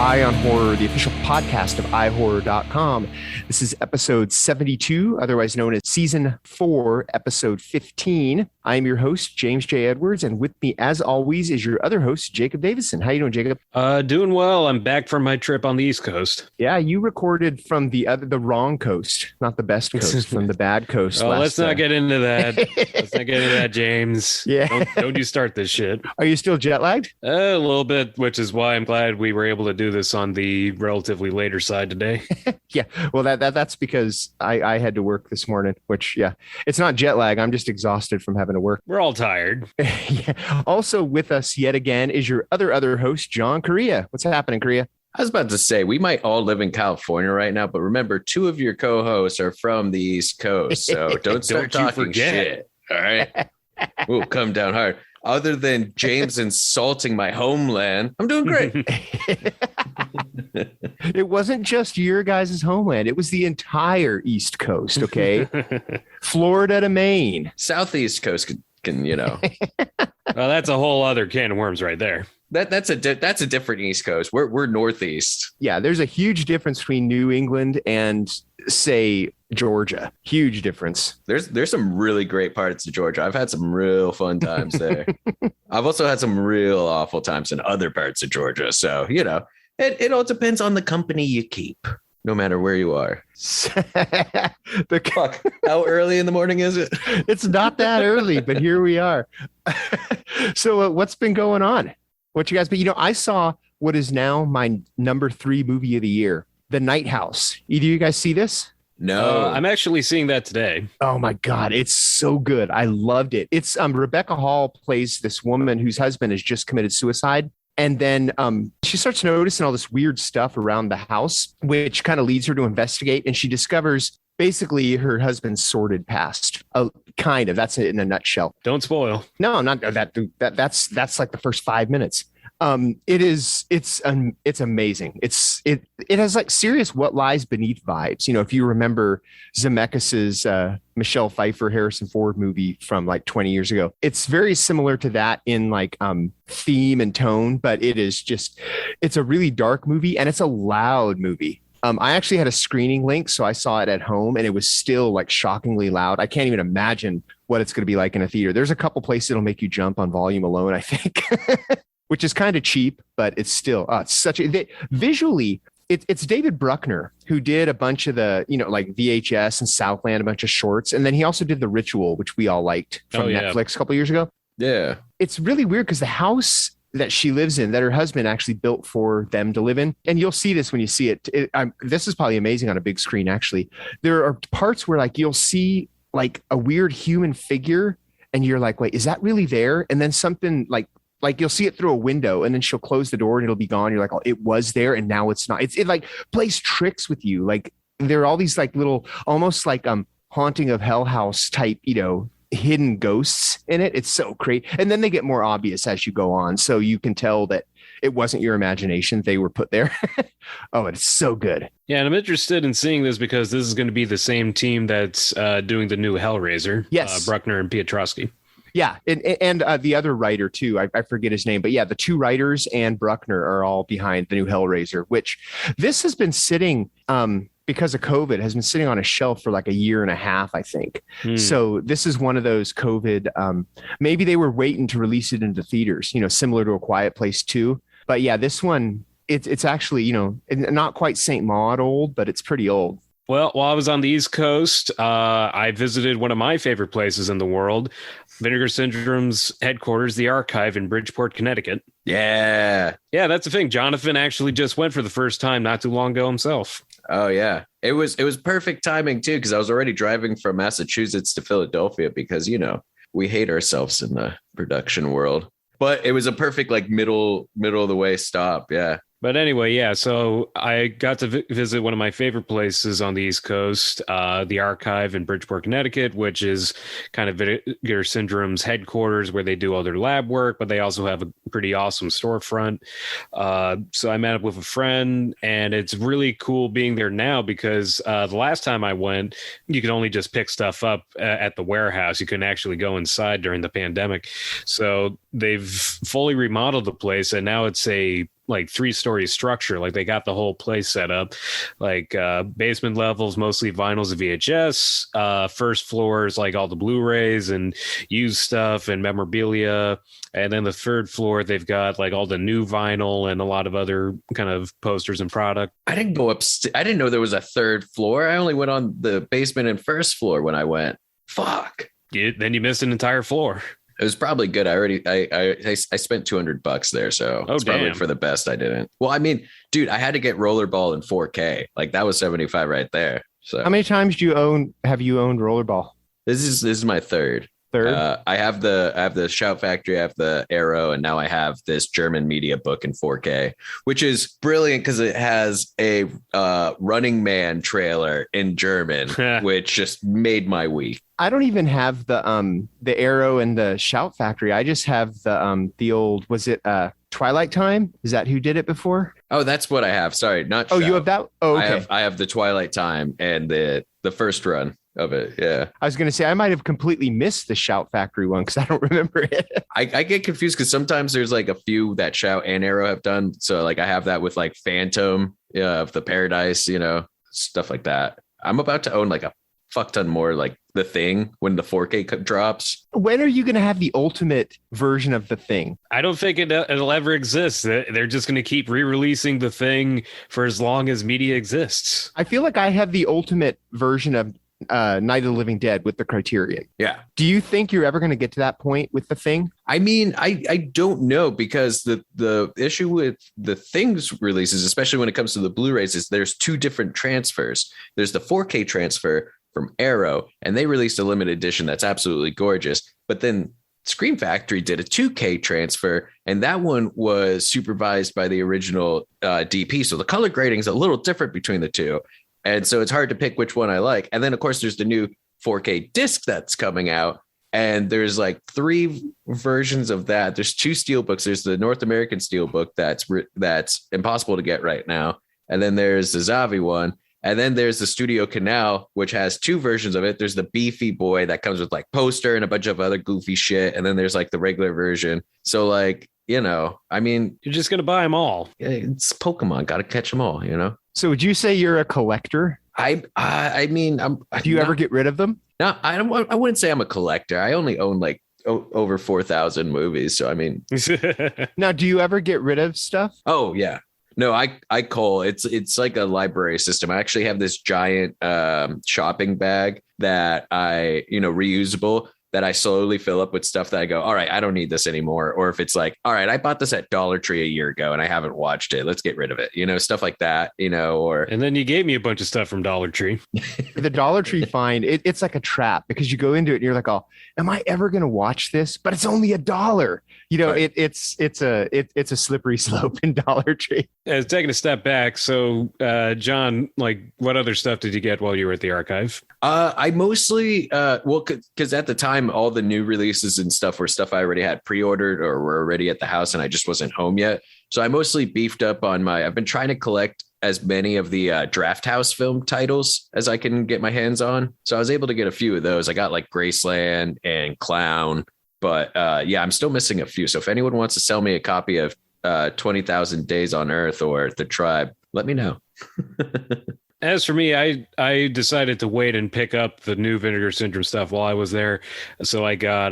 Eye on Horror, the official podcast of iHorror.com. This is episode 72, otherwise known as season 4, episode 15. I am your host, James J. Edwards, and with me, as always, is your other host, Jacob Davison. How you doing, Jacob? Doing well. I'm back from my trip on the East Coast. Yeah, you recorded from the wrong coast, not the best coast, from the bad coast. Let's not get into that. Let's not get into that, James. Yeah. Don't you start this shit. Are you still jet lagged? A little bit, which is why I'm glad we were able to do this on the relatively later side today. Yeah, well, that's because I had to work this morning, which, yeah, it's not jet lag. I'm just exhausted from having to work. We're all tired. Yeah. Also with us yet again is your other host, John Correa. What's happening, Correa? I was about to say, we might all live in California right now, but remember, 2 of your co-hosts are from the East Coast, so don't start talking shit. All right? We'll come down hard. Other than James insulting my homeland, I'm doing great. It wasn't just your guys' homeland. It was the entire East Coast, okay? Florida to Maine. Southeast Coast can Well, that's a whole other can of worms right there. That's a different East Coast. We're Northeast. Yeah, there's a huge difference between New England and, say, Georgia. Huge difference. There's some really great parts of Georgia. I've had some real fun times there. I've also had some real awful times in other parts of Georgia. So, it all depends on the company you keep, no matter where you are. Fuck, how early in the morning is it? It's not that early, but here we are. So what's been going on? What you guys been, I saw what is now my number 3 movie of the year, The Night House. Either of you guys see this? No. I'm actually seeing that today. Oh my God. It's so good. I loved it. It's Rebecca Hall plays this woman whose husband has just committed suicide. And then she starts noticing all this weird stuff around the house, which kind of leads her to investigate. And she discovers basically her husband's sordid past. Kind of. That's it in a nutshell. Don't spoil. No, I'm not that. That's like the first 5 minutes. It's amazing. It has like serious What Lies Beneath vibes. If you remember Zemeckis's Michelle Pfeiffer, Harrison Ford movie from like 20 years ago, it's very similar to that in like theme and tone, but it's a really dark movie and it's a loud movie. I actually had a screening link, so I saw it at home and it was still like shockingly loud. I can't even imagine what it's going to be like in a theater. There's a couple places that'll make you jump on volume alone, I think. Which is kind of cheap, but it's still visually. It's David Bruckner who did a bunch of the, like VHS and Southland, a bunch of shorts. And then he also did The Ritual, which we all liked from Netflix a couple years ago. Yeah. It's really weird because the house that she lives in, that her husband actually built for them to live in. And you'll see this when you see it. This is probably amazing on a big screen, actually. There are parts where like you'll see like a weird human figure and you're like, wait, is that really there? And then something like you'll see it through a window and then she'll close the door and it'll be gone. You're like, oh, it was there and now it's not. It like plays tricks with you. Like there are all these like little, almost like Haunting of Hell House type, hidden ghosts in it. It's so great. And then they get more obvious as you go on. So you can tell that it wasn't your imagination. They were put there. Oh, it's so good. Yeah. And I'm interested in seeing this because this is going to be the same team that's doing the new Hellraiser. Yes. Bruckner and Piotrowski. Yeah, and the other writer too, I forget his name, but yeah, the 2 writers and Bruckner are all behind the new Hellraiser, which this has been sitting because of COVID, has been sitting on a shelf for like a year and a half, I think. So this is one of those COVID, maybe they were waiting to release it into theaters, similar to A Quiet Place 2. But yeah, this one, it's actually, not quite St. Maud old, but it's pretty old. Well, while I was on the East Coast, I visited one of my favorite places in the world, Vinegar Syndrome's headquarters, the Archive in Bridgeport, Connecticut. Yeah. Yeah, that's the thing. Jonathan actually just went for the first time not too long ago himself. Oh, yeah. It was perfect timing, too, because I was already driving from Massachusetts to Philadelphia because, we hate ourselves in the production world. But it was a perfect like middle of the way stop. Yeah. But anyway, yeah, so I got to visit one of my favorite places on the East Coast, the Archive in Bridgeport, Connecticut, which is kind of Vinegar Syndrome's headquarters where they do all their lab work, but they also have a pretty awesome storefront. So I met up with a friend, and it's really cool being there now because the last time I went, you could only just pick stuff up at the warehouse. You couldn't actually go inside during the pandemic. So they've fully remodeled the place, and now it's a like 3-story structure. Like they got the whole place set up, like basement levels, mostly vinyls and VHS. First floor is like all the Blu-rays and used stuff and memorabilia. And then the third floor, they've got like all the new vinyl and a lot of other kind of posters and product. I didn't go up. I didn't know there was a third floor. I only went on the basement and first floor when I went. Fuck. Then you missed an entire floor. It was probably good. I spent $200 there, so it's probably for the best I didn't. Well, I mean, dude, I had to get Rollerball in 4K. Like that was 75 right there. So how many times have you owned Rollerball? This is my third. I have the Shout Factory, I have the Arrow, and now I have this German media book in 4K, which is brilliant because it has a Running Man trailer in German, which just made my week. I don't even have the Arrow and the Shout Factory. I just have the old, was it Twilight Time? Is that who did it before? Oh, that's what I have. Sorry, not. Oh, Shout. you have that? Oh, okay. I have the Twilight Time and the first run of it. Yeah, I was going to say I might have completely missed the Shout Factory one because I don't remember it. I get confused because sometimes there's like a few that Shout and Arrow have done. So like I have that with like Phantom of the Paradise, stuff like that. I'm about to own like a fuck ton more, like The Thing when the 4K drops. When are you going to have the ultimate version of The Thing? I don't think it'll ever exist. They're just going to keep re-releasing The Thing for as long as media exists. I feel like I have the ultimate version of Night of the Living Dead with the Criterion. Yeah. Do you think you're ever going to get to that point with The Thing? I mean, I don't know, because the issue with the Thing's releases, especially when it comes to the Blu-rays, is there's two different transfers. There's the 4K transfer from Arrow, and they released a limited edition that's absolutely gorgeous. But then Scream Factory did a 2K transfer, and that one was supervised by the original DP. So the color grading is a little different between the two. And so it's hard to pick which one I like. And then, of course, there's the new 4K disc that's coming out. And there's like 3 versions of that. There's 2 steelbooks. There's the North American steelbook that's impossible to get right now. And then there's the Zavi one. And then there's the Studio Canal, which has 2 versions of it. There's the beefy boy that comes with like poster and a bunch of other goofy shit. And then there's like the regular version. So like, I mean, you're just going to buy them all. It's Pokemon. Got to catch them all, So would you say you're a collector? I mean, do you ever get rid of them? No, I wouldn't say I'm a collector. I only own like over 4,000 movies. So, I mean, now, do you ever get rid of stuff? Oh, yeah. No, I cull. It's like a library system. I actually have this giant shopping bag that reusable, that I slowly fill up with stuff that I go, all right, I don't need this anymore. Or if it's like, all right, I bought this at Dollar Tree a year ago and I haven't watched it, let's get rid of it. Stuff like that, or. And then you gave me a bunch of stuff from Dollar Tree. The Dollar Tree find, it's like a trap, because you go into it and you're like, oh, am I ever going to watch this? But it's only $1. Right. It's a slippery slope in Dollar Tree. Taking a step back. So, John, like, what other stuff did you get while you were at the archive? I mostly, because at the time, all the new releases and stuff were stuff I already had pre-ordered or were already at the house, and I just wasn't home yet. So I mostly beefed up on I've been trying to collect as many of the Draft House film titles as I can get my hands on. So I was able to get a few of those. I got like Graceland and Clown, but I'm still missing a few. So if anyone wants to sell me a copy of 20,000 Days on Earth or The Tribe, let me know. As for me, I decided to wait and pick up the new Vinegar Syndrome stuff while I was there. So I got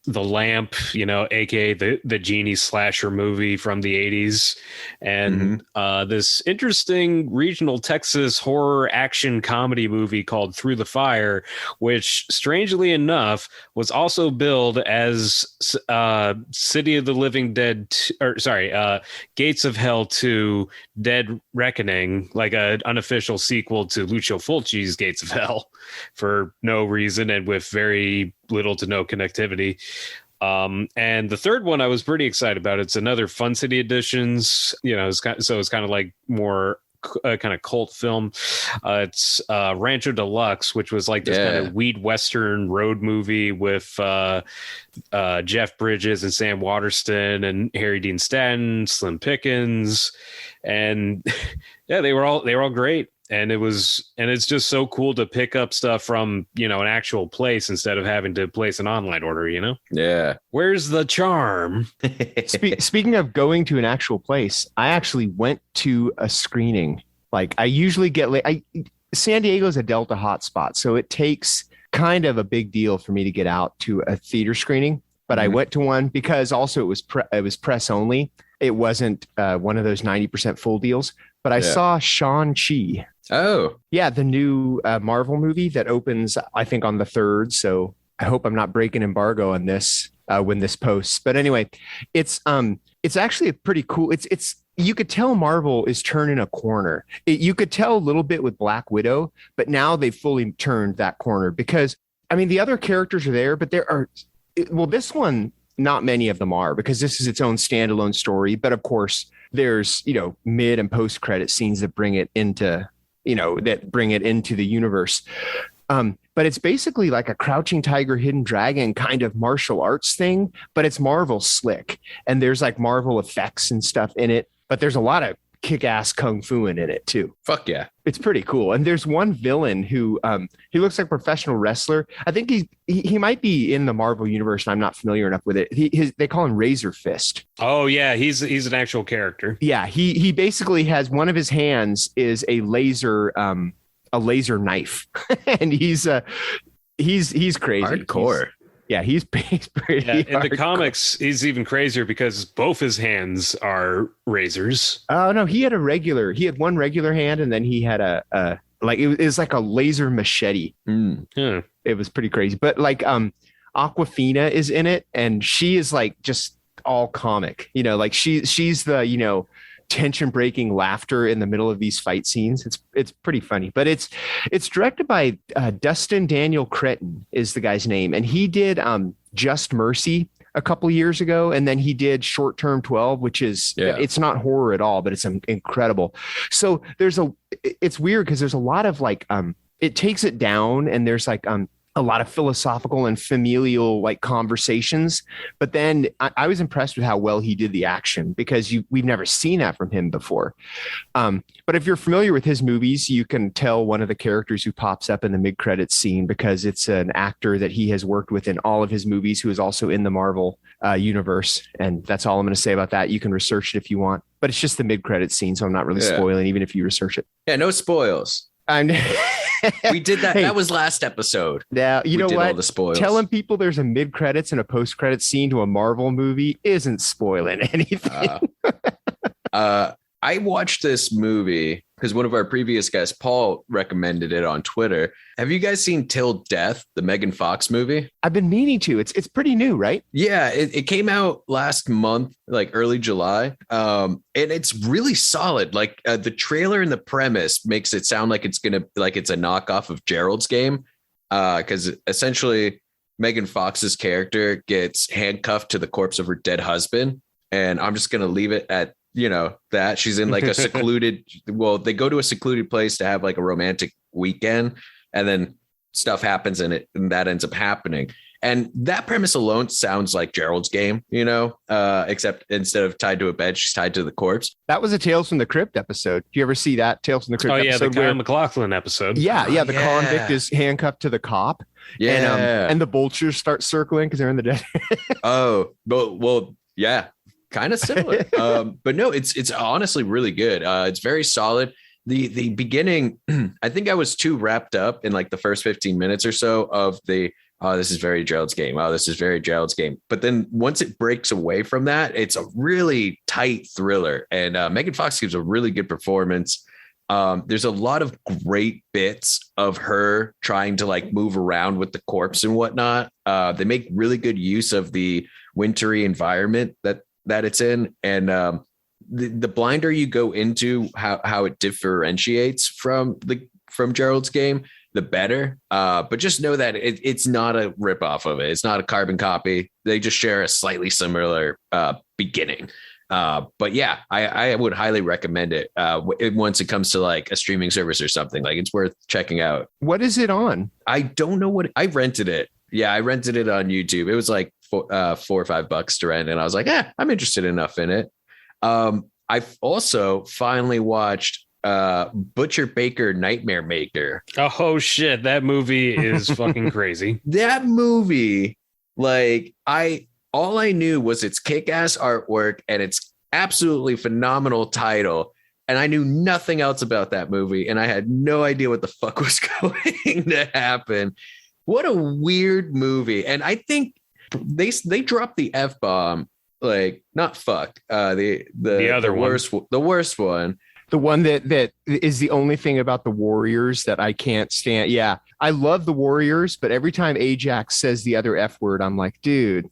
The Lamp, aka the genie slasher movie from the 80s, and this interesting regional Texas horror action comedy movie called Through the Fire, which strangely enough was also billed as City of the Living Dead, Gates of Hell 2 Dead Reckoning, like an unofficial sequel to Lucio Fulci's Gates of Hell, for no reason and with very little to no connectivity. And the third one I was pretty excited about. It's another Fun City Editions, it's kind of like more kind of cult film. It's Rancho Deluxe, which was like this kind of weed western road movie with Jeff Bridges and Sam Waterston and Harry Dean Stanton, Slim Pickens, and they were all great. And it's just so cool to pick up stuff from, an actual place instead of having to place an online order, Yeah. Where's the charm? Speaking of going to an actual place, I actually went to a screening. Like, I usually get San Diego's a Delta hotspot, so it takes kind of a big deal for me to get out to a theater screening. But I went to one because also it was press only. It wasn't one of those 90% full deals. But I saw Shang-Chi. Oh, yeah, the new Marvel movie that opens, I think, on the 3rd. So I hope I'm not breaking embargo on this when this posts. But anyway, it's actually a pretty cool. It's you could tell Marvel is turning a corner. You could tell a little bit with Black Widow, but now they've fully turned that corner because I mean the other characters are there, but there are this one, not many of them are because this is its own standalone story. But of course, there's mid and post credit scenes that bring it into the universe. But it's basically like a Crouching Tiger, Hidden Dragon kind of martial arts thing, but it's Marvel slick. And there's like Marvel effects and stuff in it, but there's a lot of kick-ass kung fu in it too. Fuck yeah. It's pretty cool. And there's one villain who he looks like a professional wrestler. I think he might be in the Marvel universe and I'm not familiar enough with it. They call him Razor Fist. Oh yeah, he's an actual character. Yeah, he basically has one of his hands is a laser knife. And he's crazy. Hardcore. He's pretty in the comics, he's even crazier because both his hands are razors. Oh no, he had one regular hand and then he had it was like a laser machete. Yeah. It was pretty crazy. But like Aquafina is in it and she is like just all comic. Like she's the, tension breaking laughter in the middle of these fight scenes. It's pretty funny, but it's directed by Dustin Daniel Cretton is the guy's name. And he did Just Mercy a couple of years ago. And then he did Short Term 12, which is, it's not horror at all, but it's incredible. So it's weird because there's a lot of like, it takes it down and there's like, a lot of philosophical and familial like conversations. But then I was impressed with how well he did the action because we've never seen that from him before. But if you're familiar with his movies, you can tell one of the characters who pops up in the mid-credits scene because it's an actor that he has worked with in all of his movies who is also in the Marvel universe. And that's all I'm going to say about that. You can research it if you want, but it's just the mid-credits scene. So I'm not really spoiling even if you research it. Yeah, no spoils. We did that. Hey, that was last episode. Now, you know what? All the spoils. Telling people there's a mid-credits and a post-credits scene to a Marvel movie isn't spoiling anything. I watched this movie because one of our previous guests, Paul, recommended it on Twitter. Have you guys seen Till Death, the Megan Fox movie? I've been meaning to. It's pretty new, right? Yeah, it came out last month, like early July. And it's really solid. Like the trailer and the premise makes it sound like it's a knockoff of Gerald's Game. Because essentially Megan Fox's character gets handcuffed to the corpse of her dead husband. And I'm just gonna leave it at that she's in like a secluded, they go to a secluded place to have like a romantic weekend and then stuff happens in it and that ends up happening. And that premise alone sounds like Gerald's Game, except instead of tied to a bed, she's tied to the corpse. That was a Tales from the Crypt episode. Do you ever see that Tales from the Crypt episode? Oh yeah, the Kyle MacLachlan episode. Yeah. The convict is handcuffed to the cop. Yeah. And the vultures start circling because they're in the dead. Oh, well, yeah. Kind of similar. But no, it's honestly really good. It's very solid. The beginning, I think I was too wrapped up in like the first 15 minutes or so of this is very Gerald's Game. Oh, this is very Gerald's Game. But then once it breaks away from that, it's a really tight thriller. And Megan Fox gives a really good performance. There's a lot of great bits of her trying to like move around with the corpse and whatnot. They make really good use of the wintry environment that it's in. And the blinder you go into how it differentiates from Gerald's Game, the better. But just know that it's not a ripoff of it. It's not a carbon copy. They just share a slightly similar beginning. But yeah, I would highly recommend it once it comes to like a streaming service or something. Like it's worth checking out. What is it on? I don't know I rented it. Yeah, I rented it on YouTube. It was like $4 or $5 to rent. And I was like, I'm interested enough in it. I've also finally watched Butcher Baker Nightmare Maker. Oh shit, that movie is fucking crazy. That movie, like all I knew was its kick-ass artwork and its absolutely phenomenal title. And I knew nothing else about that movie. And I had no idea what the fuck was going to happen. What a weird movie. And I think they dropped the F-bomb, like not fuck. The worst one. The one that is the only thing about the Warriors that I can't stand. Yeah, I love the Warriors, but every time Ajax says the other F word, I'm like, dude,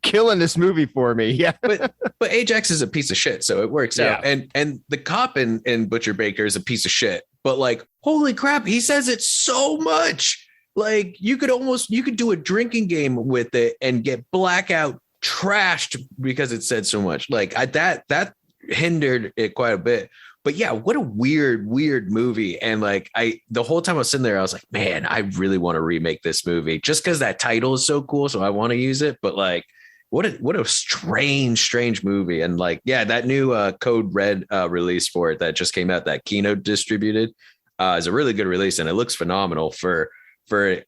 killing this movie for me. Yeah, but Ajax is a piece of shit, so it works out. And the cop in Butcher Baker is a piece of shit, but like, holy crap, he says it so much. Like you could do a drinking game with it and get blackout trashed because it said so much. Like that hindered it quite a bit. But yeah, what a weird movie. And like the whole time I was sitting there, I was like, man, I really want to remake this movie just because that title is so cool. So I want to use it. But like, what a strange movie. And like, yeah, that new Code Red release for it that just came out, that Kino distributed, is a really good release, and it looks phenomenal for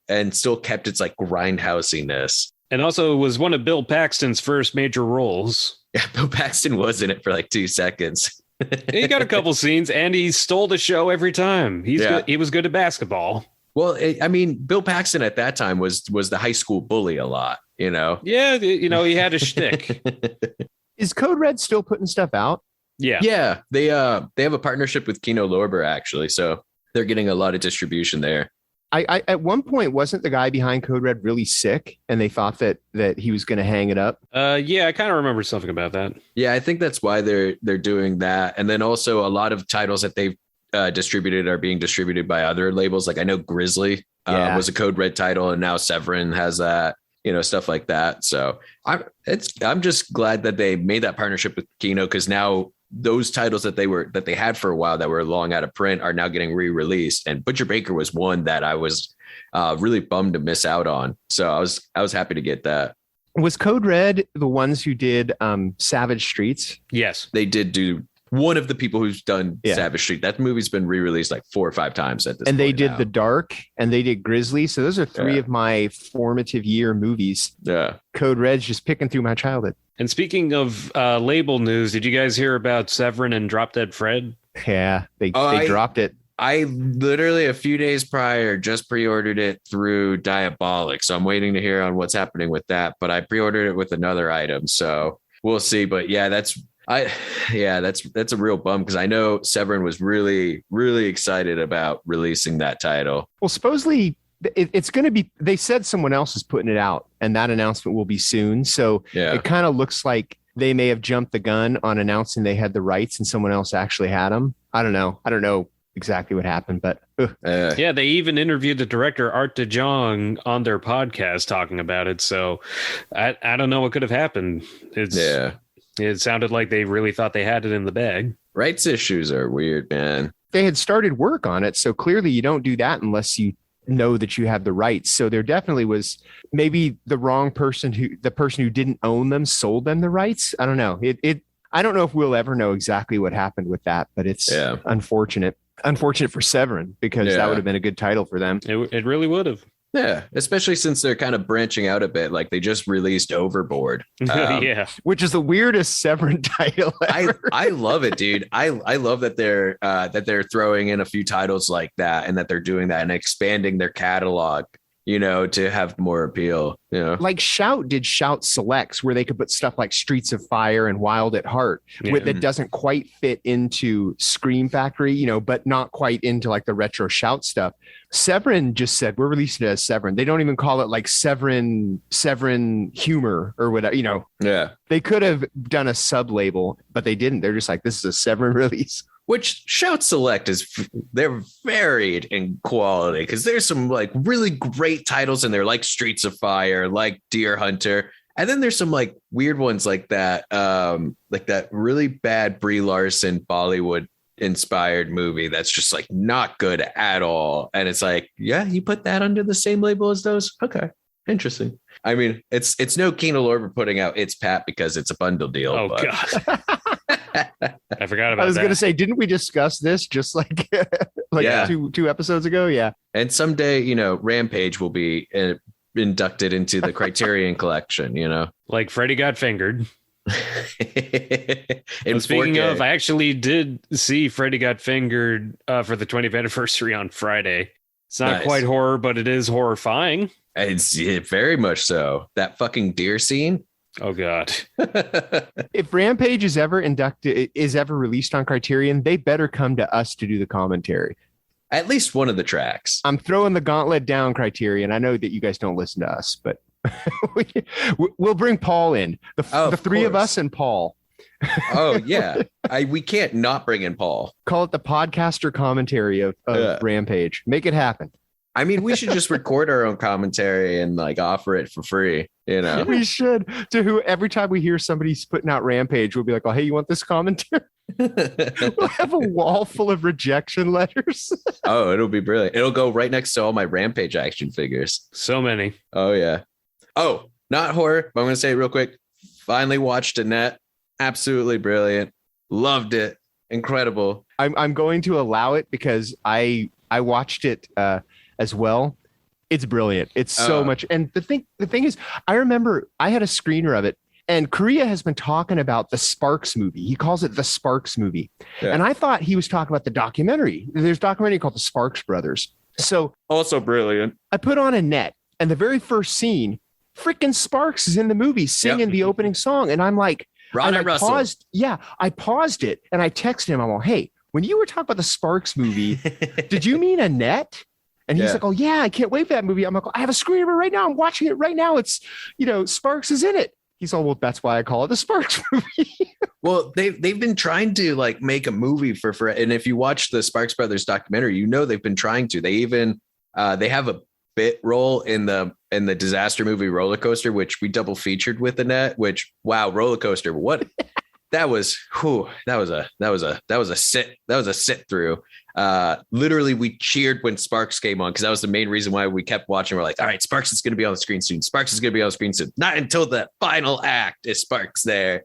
and still kept its like grindhousiness. And also it was one of Bill Paxton's first major roles. Yeah, Bill Paxton was in it for like 2 seconds. He got a couple scenes, and he stole the show every time. He was good at basketball. Well, I mean, Bill Paxton at that time was the high school bully a lot, you know? Yeah, he had a shtick. Is Code Red still putting stuff out? Yeah. Yeah, they have a partnership with Kino Lorber, actually, so they're getting a lot of distribution there. I at one point, wasn't the guy behind Code Red really sick, and they thought that he was going to hang it up? Yeah, I kind of remember something about that. Yeah, I think that's why they're doing that. And then also a lot of titles that they've distributed are being distributed by other labels. Like I know Grizzly was a Code Red title, and now Severin has that, stuff like that. So I'm just glad that they made that partnership with Kino, because now those titles that they had for a while that were long out of print are now getting re-released. And Butcher Baker was one that I was really bummed to miss out on. So I was happy to get that. Was Code Red the ones who did Savage Streets? Yes, they did do. One of the people who's done Savage Street. That movie's been re-released like 4 or 5 times at this point. And they did now. The Dark, and they did Grizzly. So those are 3 of my formative year movies. Yeah. Code Red's just picking through my childhood. And speaking of label news, did you guys hear about Severin and Drop Dead Fred? Yeah, they dropped it. I literally a few days prior just pre-ordered it through Diabolic. So I'm waiting to hear on what's happening with that. But I pre-ordered it with another item. So we'll see. But yeah, that's a real bum, because I know Severin was really, really excited about releasing that title. Well, supposedly it's going to be, they said someone else is putting it out, and that announcement will be soon. So it kind of looks like they may have jumped the gun on announcing they had the rights and someone else actually had them. I don't know exactly what happened, but yeah, they even interviewed the director Art de Jong on their podcast talking about it. So I don't know what could have happened. It sounded like they really thought they had it in the bag. Rights issues are weird, man. They had started work on it, so clearly you don't do that unless you know that you have the rights. So there definitely was maybe the person who didn't own them sold them the rights. I don't know. I don't know if we'll ever know exactly what happened with that, but it's unfortunate. Unfortunate for Severin, because that would have been a good title for them. It really would have. Yeah, especially since they're kind of branching out a bit. Like they just released Overboard. Which is the weirdest Severin title ever. I love it, dude. I love that they're throwing in a few titles like that, and that they're doing that and expanding their catalog, to have more appeal. Like Shout did Shout Selects, where they could put stuff like Streets of Fire and Wild at Heart that doesn't quite fit into Scream Factory, but not quite into like the retro Shout stuff. Severin just said, we're releasing it as Severin. They don't even call it like Severin Humor or whatever, Yeah. They could have done a sub label, but they didn't. They're just like, this is a Severin release. Which Shout Select they're varied in quality, because there's some like really great titles in there, like Streets of Fire, like Deer Hunter. And then there's some like weird ones like that really bad Brie Larson Bollywood inspired movie that's just like not good at all. And it's like, yeah, you put that under the same label as those? Okay. Interesting. I mean, it's no Kino Lorber putting out It's Pat because it's a bundle deal. Oh, God. I forgot about that. I was going to say, didn't we discuss this just like two episodes ago? Yeah. And someday, Rampage will be inducted into the Criterion collection, like Freddy Got Fingered. And speaking 4K. of, I actually did see Freddy Got Fingered for the 20th anniversary on Friday. It's not quite horror, but it is horrifying. It's very much so. That fucking deer scene. Oh God. If Rampage is ever released on Criterion, they better come to us to do the commentary. At least one of the tracks. I'm throwing the gauntlet down, Criterion. I know that you guys don't listen to us, but we'll bring Paul in. The three of us and Paul. Oh yeah. We can't not bring in Paul. Call it the podcaster commentary of Rampage. Make it happen. I mean, we should just record our own commentary and like offer it for free. We should. Every time we hear somebody's putting out Rampage, we'll be like, "Oh, hey, you want this commentary?" We'll have a wall full of rejection letters. Oh, it'll be brilliant. It'll go right next to all my Rampage action figures. So many. Oh yeah. Oh, not horror, but I'm gonna say it real quick. Finally watched Annette. Absolutely brilliant. Loved it. Incredible. I'm going to allow it because I watched it as well. It's brilliant. It's so much. And the thing is, I remember I had a screener of it, and Korea has been talking about the Sparks movie. He calls it the Sparks movie. Yeah. And I thought he was talking about the documentary. There's a documentary called The Sparks Brothers. So also brilliant. I put on Annette, and the very first scene, freaking Sparks is in the movie singing the opening song. And I'm like, Ronda Russell. I paused it and I texted him. I'm like, hey, when you were talking about the Sparks movie, did you mean Annette? And he's like, oh yeah, I can't wait for that movie. I'm like, I have a screen of it right now. I'm watching it right now. It's, Sparks is in it. He's all, well, that's why I call it the Sparks movie. Well, they've been trying to like make a movie for, and if you watch the Sparks Brothers documentary, they've been trying to. They even they have a bit role in the disaster movie Roller Coaster, which we double featured with Annette. Which Roller Coaster, what that was a sit through. Literally we cheered when Sparks came on because that was the main reason why we kept watching. We're like, all right, Sparks is going to be on the screen soon. Sparks is going to be on the screen soon. Not until the final act is Sparks there.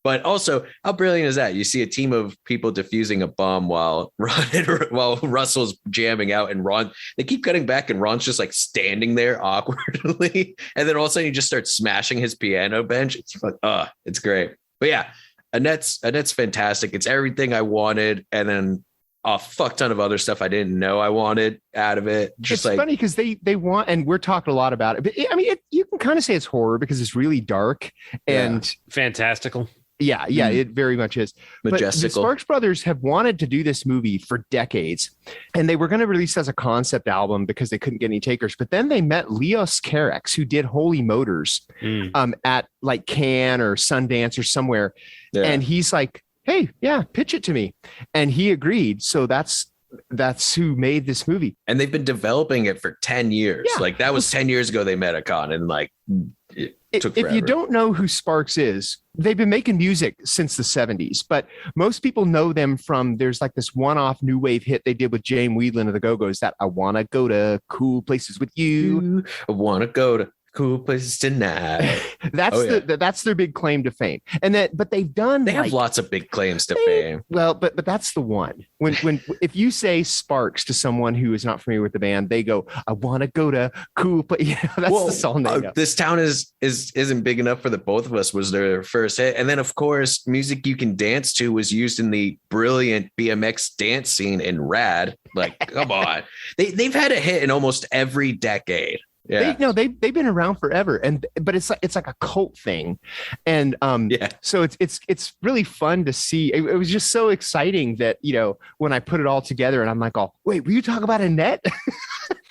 But also, how brilliant is that? You see a team of people defusing a bomb while Russell's jamming out, and Ron, they keep cutting back and Ron's just like standing there awkwardly. And then all of a sudden he just starts smashing his piano bench. It's like, it's great. But yeah, Annette's fantastic. It's everything I wanted. And then a fuck ton of other stuff I didn't know I wanted out of it. Just it's funny because they want, and we're talking a lot about it, but you can kind of say it's horror because it's really dark and fantastical. Yeah, it very much is. Majestical. But the Sparks Brothers have wanted to do this movie for decades, and they were going to release it as a concept album because they couldn't get any takers. But then they met Leos Carax, who did Holy Motors at like Cannes or Sundance or somewhere. Yeah. And he's like, hey, yeah, pitch it to me. And he agreed. So that's who made this movie. And they've been developing it for 10 years. Yeah. Like that was 10 years ago they met at Con, and like if you don't know who Sparks is, they've been making music since the 70s, but most people know them from, there's like this one-off new wave hit they did with Jane Weedland of the Go-Go's, that I want to go to cool places with you. I want to go to cool places tonight. That's their big claim to fame. And but they have lots of big claims to fame. Well, but that's the one. When if you say Sparks to someone who is not familiar with the band, they go, I want to go to cool place. That's the song they know. This Town isn't big enough for the both of us was their first hit. And then of course, Music You Can Dance To was used in the brilliant BMX dance scene in Rad. Like, come on. They've had a hit in almost every decade. Yeah. They've been around forever, but it's like a cult thing, and so it's really fun to see. It was just so exciting that when I put it all together, and I'm like, oh wait, will you talk about Annette?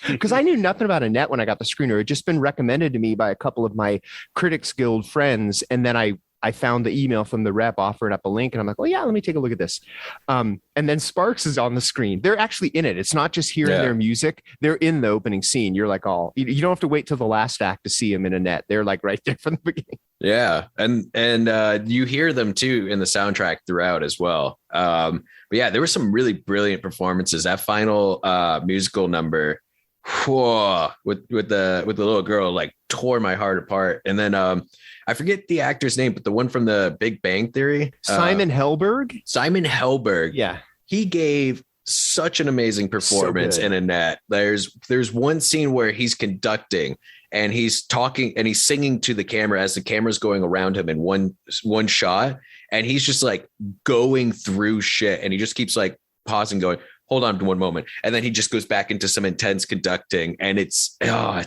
Because I knew nothing about Annette when I got the screener. It had just been recommended to me by a couple of my Critics Guild friends, and then I found the email from the rep offering up a link, and I'm like, oh yeah, let me take a look at this. And then Sparks is on the screen. They're actually in it. It's not just hearing their music. They're in the opening scene. You're like, oh, you don't have to wait till the last act to see them in Annette. They're like right there from the beginning. Yeah. And you hear them too in the soundtrack throughout as well. But yeah, there were some really brilliant performances. That final musical number whoa, with the little girl, like tore my heart apart. And then I forget the actor's name, but the one from the Big Bang Theory, Simon Helberg. Simon Helberg. Yeah, he gave such an amazing performance in Annette. There's one scene where he's conducting and he's talking and he's singing to the camera as the camera's going around him in one shot, and he's just like going through shit, and he just keeps like pausing, going, hold on to one moment, and then he just goes back into some intense conducting, and it's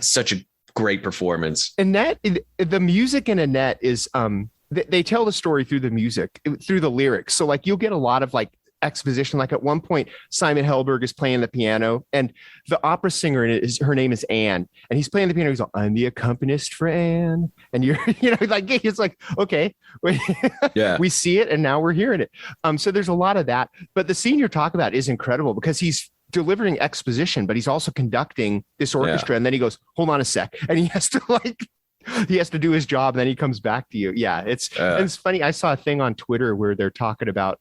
such a great performance. Annette, the music in Annette is they tell the story through the music, through the lyrics. So like you'll get a lot of like exposition. Like at one point, Simon Helberg is playing the piano, and the opera singer her name is Anne, and he's playing the piano. He's like, I'm the accompanist for Anne, and you're, like it's like, okay, yeah, we see it, and now we're hearing it. So there's a lot of that, but the scene you're talking about is incredible because he's delivering exposition, but he's also conducting this orchestra, and then he goes, hold on a sec, and he has to do his job, and then he comes back to you. Yeah, it's funny. I saw a thing on Twitter where they're talking about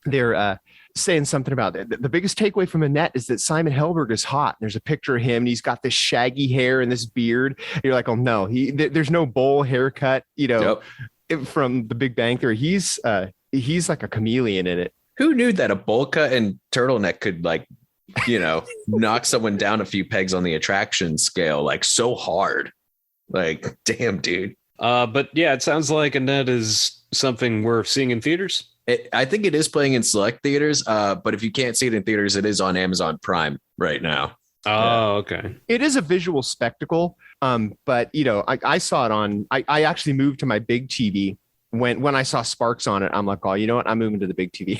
they're saying something about it. The biggest takeaway from Annette is that Simon Helberg is hot. There's a picture of him, and he's got this shaggy hair and this beard. And you're like, oh no, there's no bowl haircut, from the Big Bang Theory. He's like a chameleon in it. Who knew that a bowl cut and turtleneck could like, knock someone down a few pegs on the attraction scale, like so hard? Like, damn, dude. But yeah, it sounds like Annette is something we're seeing in theaters. I think it is playing in select theaters, but if you can't see it in theaters, it is on Amazon Prime right now. Oh, okay. It is a visual spectacle, but I saw it on. I actually moved to my big TV when I saw Sparks on it. I'm like, oh, you know what? I'm moving to the big TV.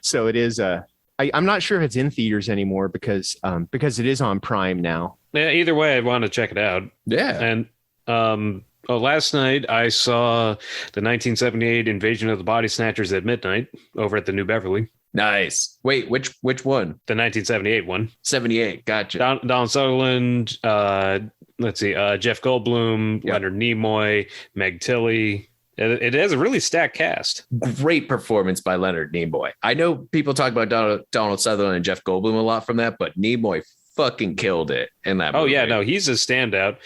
So it is. I'm not sure if it's in theaters anymore because it is on Prime now. Yeah. Either way, I want to check it out. Yeah. And last night I saw the 1978 Invasion of the Body Snatchers at midnight over at the New Beverly. Nice. Wait, which one? The 1978 one. 78. Gotcha. Donald Sutherland. Let's see. Jeff Goldblum, Yep. Leonard Nimoy, Meg Tilly. It has a really stacked cast. Great performance by Leonard Nimoy. I know people talk about Donald Sutherland and Jeff Goldblum a lot from that, but Nimoy fucking killed it in that movie. Oh yeah, no, he's a standout,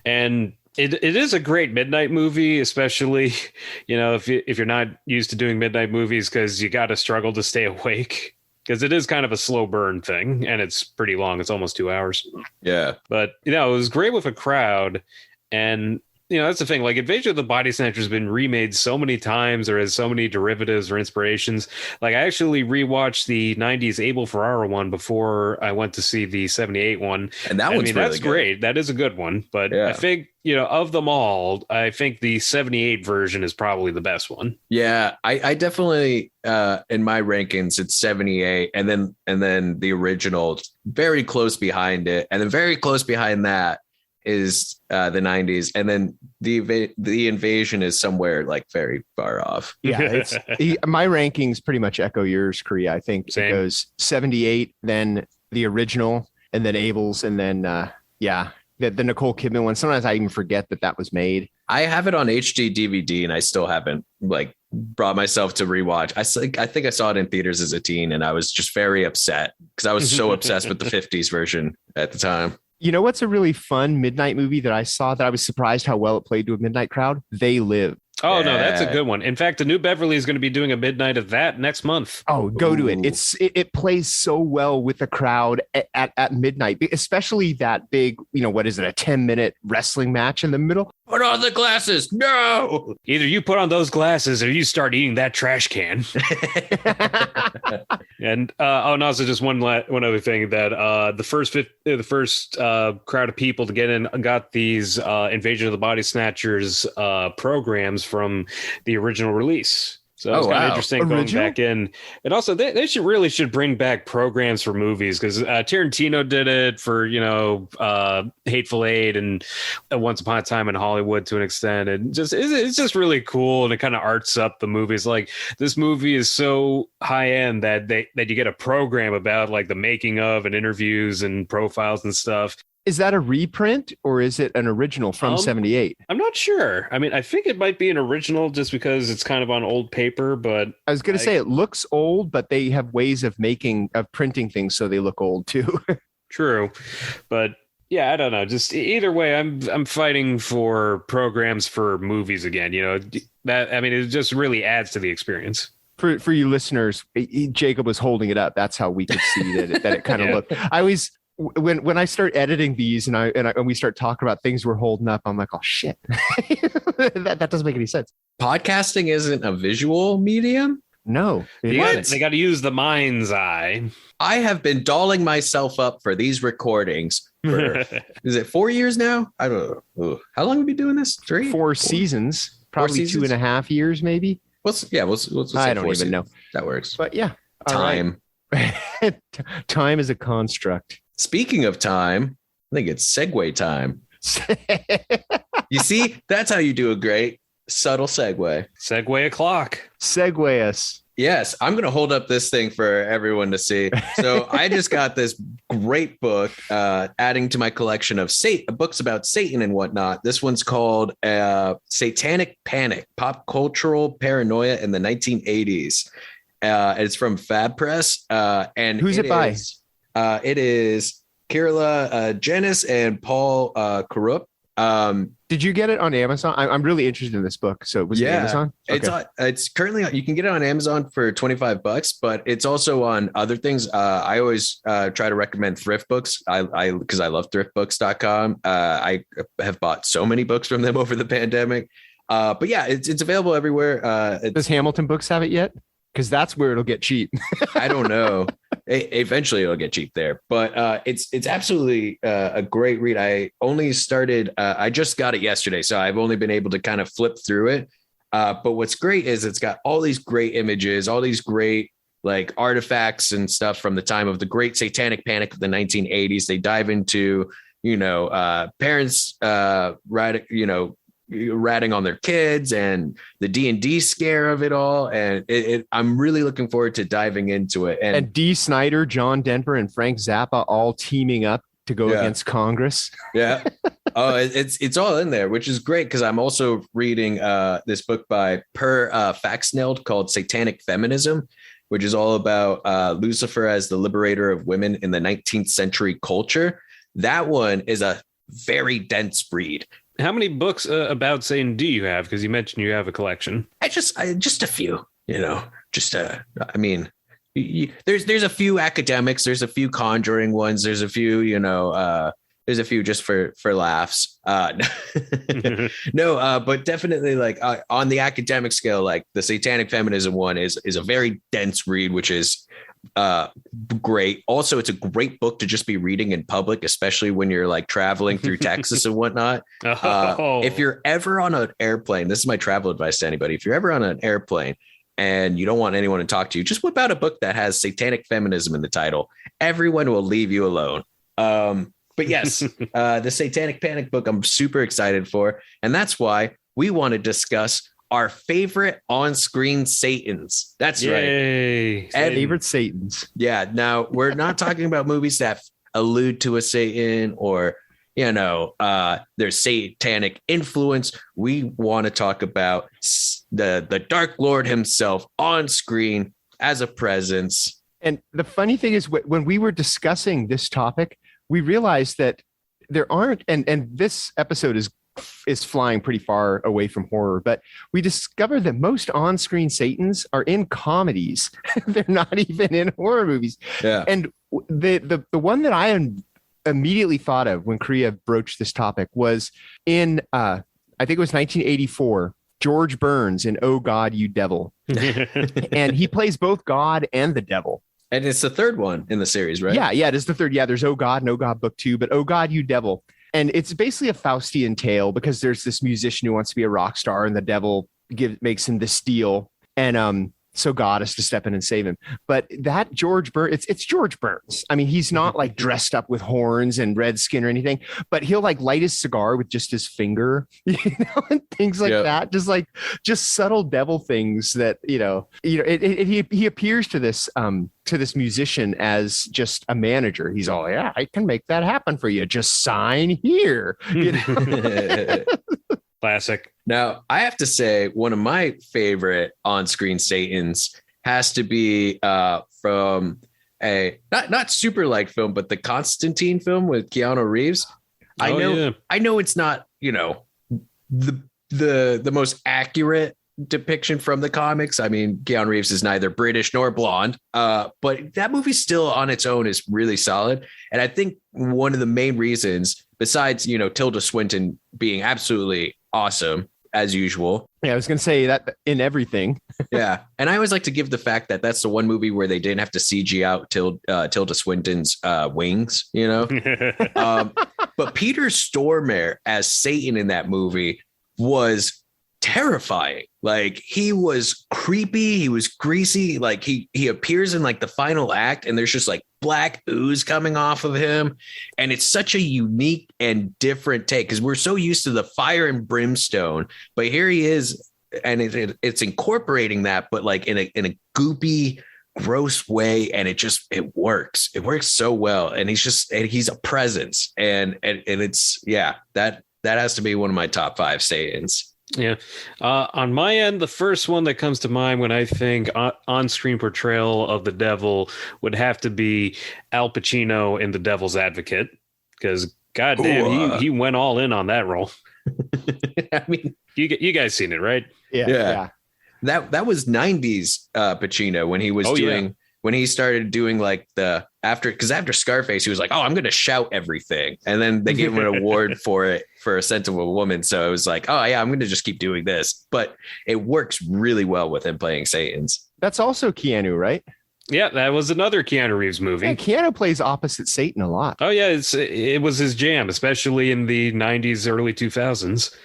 and it is a great midnight movie, especially if you're not used to doing midnight movies, because you got to struggle to stay awake, because it is kind of a slow burn thing, and it's pretty long. It's almost 2 hours. Yeah, but it was great with a crowd, and that's the thing. Like, Invasion of the Body Snatchers has been remade so many times, or has so many derivatives or inspirations. Like, I actually rewatched the 90s Abel Ferrara one before I went to see the 78 one. And that's really great. That is a good one. But yeah. I think, of them all, I think the 78 version is probably the best one. Yeah, I definitely, in my rankings, it's 78. And then the original, very close behind it. And then very close behind that is the 90s, and then the invasion is somewhere like very far off. Yeah, it's my rankings pretty much echo yours, Korea. I think it goes 78, then the original, and then Abel's, and then the Nicole Kidman one. Sometimes I even forget that was made. I have it on HD DVD, and I still haven't brought myself to rewatch. I think I saw it in theaters as a teen, and I was just very upset because I was so obsessed with the 50s version at the time. You know what's a really fun midnight movie that I saw that I was surprised how well it played to a midnight crowd? They Live. Oh, no, that's a good one. In fact, the New Beverly is going to be doing a midnight of that next month. Oh, go to it. It plays so well with the crowd at midnight, especially that big, what is it, a 10-minute wrestling match in the middle? Put on the glasses. No. Either you put on those glasses or you start eating that trash can. And also just one other thing, that the first crowd of people to get in got these Invasion of the Body Snatchers programs from the original release. So it's kind of interesting going back in. And also, they should bring back programs for movies, because Tarantino did it for, Hateful Eight and Once Upon a Time in Hollywood to an extent. And it's just really cool, and it kind of arts up the movies. Like, this movie is so high end that you get a program about like the making of, and interviews and profiles and stuff. Is that a reprint, or is it an original from 78? I'm not sure. I mean, I think it might be an original just because it's kind of on old paper, but I was going to say it looks old, but they have ways of printing things so they look old too. True. But yeah, I don't know. Just either way, I'm fighting for programs for movies again. That, I mean, it just really adds to the experience. For you listeners, Jacob was holding it up. That's how we could see that it kind of looked. I always, when I start editing these and we start talking about things we're holding up, I'm like, oh shit, that doesn't make any sense. Podcasting isn't a visual medium. No, they got to use the mind's eye. I have been dolling myself up for these recordings for, is it 4 years now? I don't know. Ooh. How long have we been doing this? 4 seasons, probably 2.5 years, maybe. I don't even know. That works. But yeah. Time. Right. Time is a construct. Speaking of time, I think it's segue time. You see, that's how you do a great subtle segue. Segue o'clock. Segue us. Yes, I'm going to hold up this thing for everyone to see. So I just got this great book adding to my collection of books about Satan and whatnot. This one's called Satanic Panic, Pop Cultural Paranoia in the 1980s. It's from Fab Press. And who's it by? It is Kirla Jenis and Paul Karup. Did you get it on Amazon? I'm really interested in this book. So was it Amazon? Okay. It's currently, you can get it on Amazon for $25, but it's also on other things. I always try to recommend thrift books. Because I love thriftbooks.com. I have bought so many books from them over the pandemic. But yeah, it's available everywhere. Does Hamilton Books have it yet? Because that's where it'll get cheap. I don't know. Eventually it'll get cheap there, but it's absolutely a great read. I only started, I just got it yesterday, so I've only been able to kind of flip through it. But what's great is it's got all these great images, all these great like artifacts and stuff from the time of the great satanic panic of the 1980s. They dive into, parents, ratting on their kids and the D&D scare of it all. And I'm really looking forward to diving into it. And Dee Snider, John Denver, and Frank Zappa all teaming up to go against Congress. Yeah. Oh, it's all in there, which is great because I'm also reading this book by Per Faxneld called Satanic Feminism, which is all about Lucifer as the liberator of women in the 19th century culture. That one is a very dense read. How many books about Satan do you have? Because you mentioned you have a collection. I just a few, I mean, there's a few academics, there's a few Conjuring ones, there's a few, there's a few just for laughs. No, but definitely like on the academic scale, like the Satanic Feminism one is a very dense read, which is great. Also, it's a great book to just be reading in public, especially when you're like traveling through Texas and whatnot. If you're ever on an airplane, this is my travel advice to anybody. If you're ever on an airplane and you don't want anyone to talk to you, just whip out a book that has Satanic Feminism in the title. Everyone will leave you alone. But yes, the Satanic Panic book I'm super excited for. And that's why we want to discuss our favorite on-screen Satans. That's right. Favorite Satans. Yeah. Now, we're not talking about movies that allude to a Satan or, their satanic influence. We want to talk about the Dark Lord himself on screen as a presence. And the funny thing is, when we were discussing this topic, we realized that there aren't, and this episode is flying pretty far away from horror, but we discovered that most on-screen Satans are in comedies. They're not even in horror movies. Yeah. And the one that I immediately thought of when Kriya broached this topic was in, I think it was 1984, George Burns in Oh God, You Devil. And he plays both God and the devil. And it's the third one in the series, right? Yeah, it is the third. Yeah, there's Oh God and Oh God Book 2, but Oh God, You Devil. And it's basically a Faustian tale because there's this musician who wants to be a rock star and the devil makes him this deal. And so God has to step in and save him. But that George Burns, it's George Burns. I mean, he's not like dressed up with horns and red skin or anything, but he'll like light his cigar with just his finger, and things like that. Just subtle devil things that, he appears to this musician as just a manager. He's all, yeah, I can make that happen for you. Just sign here. Classic. Now, I have to say, one of my favorite on-screen Satans has to be from a not super like film, but the Constantine film with Keanu Reeves. I know it's not, the most accurate depiction from the comics. I mean, Keanu Reeves is neither British nor blonde, but that movie still on its own is really solid. And I think one of the main reasons, besides, Tilda Swinton being absolutely awesome as usual. Yeah, I was going to say that in everything. Yeah. And I always like to give the fact that that's the one movie where they didn't have to CG out Tilda Swinton's wings, but Peter Stormare as Satan in that movie was terrifying. Like, he was creepy, he was greasy. Like, he appears in like the final act and there's just like black ooze coming off of him, and it's such a unique and different take because we're so used to the fire and brimstone, but here he is, and it's incorporating that, but like in a goopy, gross way, and it works so well, and he's a presence, and it's that has to be one of my top 5 Satans. Yeah. On my end, the first one that comes to mind when I think on-screen portrayal of the devil would have to be Al Pacino in The Devil's Advocate, because goddamn, he went all in on that role. I mean, you guys seen it, right? Yeah. That was 90s Pacino when he was when he started doing like after Scarface, he was like, oh, I'm going to shout everything. And then they gave him an award for it, for A Scent of a Woman. So it was like, oh yeah, I'm going to just keep doing this. But it works really well with him playing Satans. That's also Keanu, right? Yeah, that was another Keanu Reeves movie. Yeah, Keanu plays opposite Satan a lot. Oh yeah, it was his jam, especially in the 90s, early 2000s.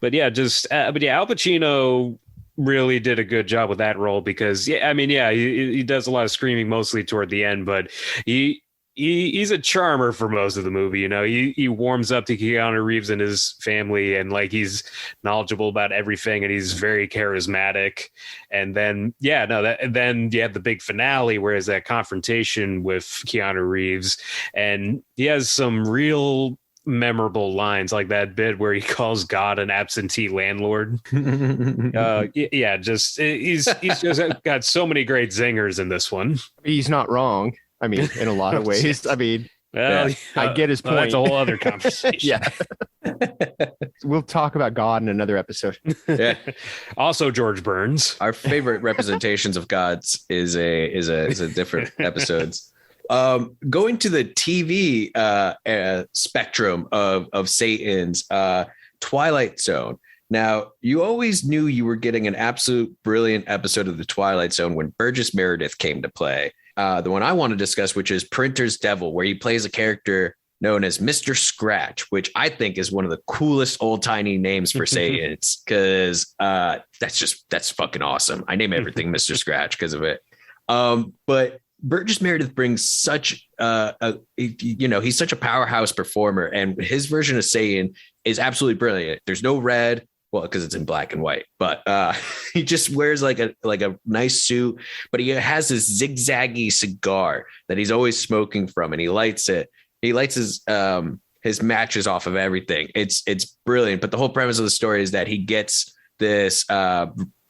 But yeah, Al Pacino really did a good job with that role because he does a lot of screaming mostly toward the end, but he's a charmer for most of the movie. He warms up to Keanu Reeves and his family, and like he's knowledgeable about everything, and he's very charismatic. And then then you have the big finale, where is that confrontation with Keanu Reeves, and he has some real memorable lines, like that bit where he calls God an absentee landlord. He's just got so many great zingers in this one. He's not wrong. I mean, in a lot of ways. I mean, I get his point. That's a whole other conversation. We'll talk about God in another episode. Yeah. Also, George Burns. Our favorite representations of gods is a different episodes. Going to the TV spectrum of Satan's, Twilight Zone. Now, you always knew you were getting an absolute brilliant episode of the Twilight Zone when Burgess Meredith came to play. The one I want to discuss, which is Printer's Devil, where he plays a character known as Mr. Scratch, which I think is one of the coolest old tiny names for Satans, because that's fucking awesome. I name everything Mr. Scratch because of it. But Burgess Meredith brings such he's such a powerhouse performer, and his version of Satan is absolutely brilliant. There's no red, well, because it's in black and white, but he just wears like a nice suit, but he has this zigzaggy cigar that he's always smoking from, and he lights it. He lights his matches off of everything. It's brilliant. But the whole premise of the story is that he gets this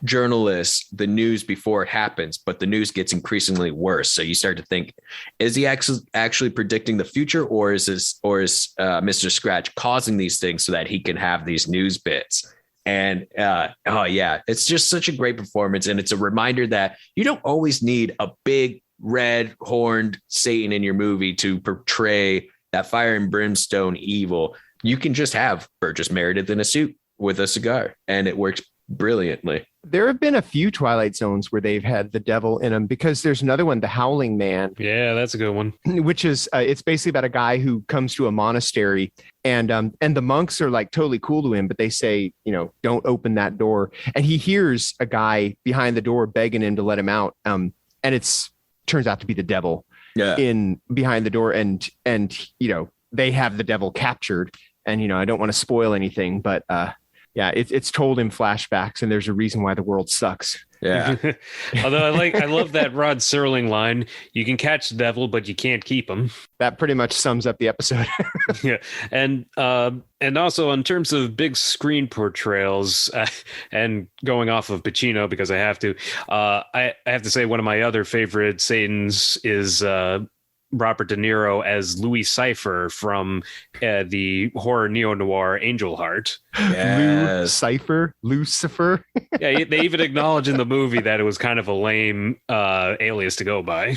journalist the news before it happens, but the news gets increasingly worse. So you start to think, is he actually predicting the future, or is Mr. Scratch causing these things so that he can have these news bits? And it's just such a great performance, and it's a reminder that you don't always need a big red horned Satan in your movie to portray that fire and brimstone evil. You can just have Burgess Meredith in a suit with a cigar, and it works brilliantly. There have been a few Twilight Zones where they've had the devil in them, because there's another one, The Howling Man. Yeah, that's a good one. Which is it's basically about a guy who comes to a monastery, and the monks are like totally cool to him, but they say, don't open that door. And he hears a guy behind the door begging him to let him out. And turns out to be the devil in behind the door, and they have the devil captured. And I don't want to spoil anything, but Yeah, it's told in flashbacks, and there's a reason why the world sucks. Yeah. Although I love that Rod Serling line, you can catch the devil, but you can't keep him. That pretty much sums up the episode. Yeah. And also in terms of big screen portrayals, and going off of Pacino, because I have to, I have to say one of my other favorite Satans is Robert De Niro as Louis Cypher from the horror neo-noir Angel Heart. Yes. Lucifer. Yeah, they even acknowledge in the movie that it was kind of a lame alias to go by.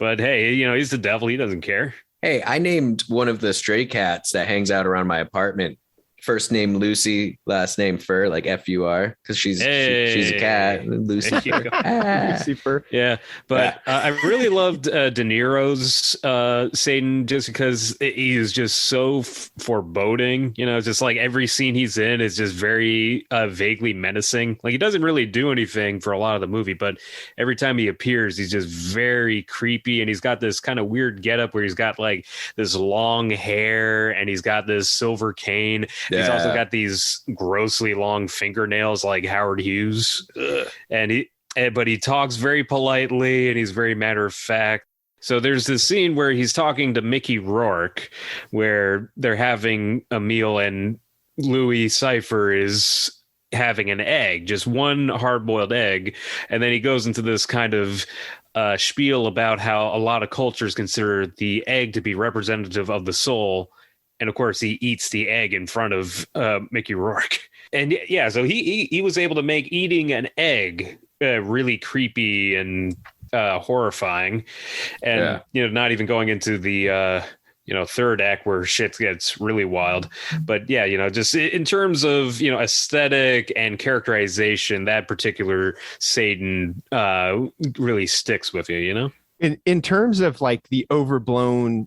But hey, he's the devil. He doesn't care. Hey, I named one of the stray cats that hangs out around my apartment. First name Lucy, last name Fur, like Fur, because she's a cat. Lucifer. Lucifer. Yeah, but I really loved De Niro's Satan, just because he is just so foreboding. Just like every scene he's in is just very vaguely menacing. Like he doesn't really do anything for a lot of the movie, but every time he appears, he's just very creepy, and he's got this kind of weird getup where he's got like this long hair and he's got this silver cane. Yeah. He's also got these grossly long fingernails like Howard Hughes. But he talks very politely and he's very matter of fact. So there's this scene where he's talking to Mickey Rourke where they're having a meal and Louis Cypher is having an egg, just one hard-boiled egg. And then he goes into this kind of spiel about how a lot of cultures consider the egg to be representative of the soul. And of course, he eats the egg in front of Mickey Rourke. And yeah, so he was able to make eating an egg really creepy and horrifying. And, not even going into the, third act where shit gets really wild. But yeah, just in terms of, aesthetic and characterization, that particular Satan really sticks with you, In terms of like the overblown,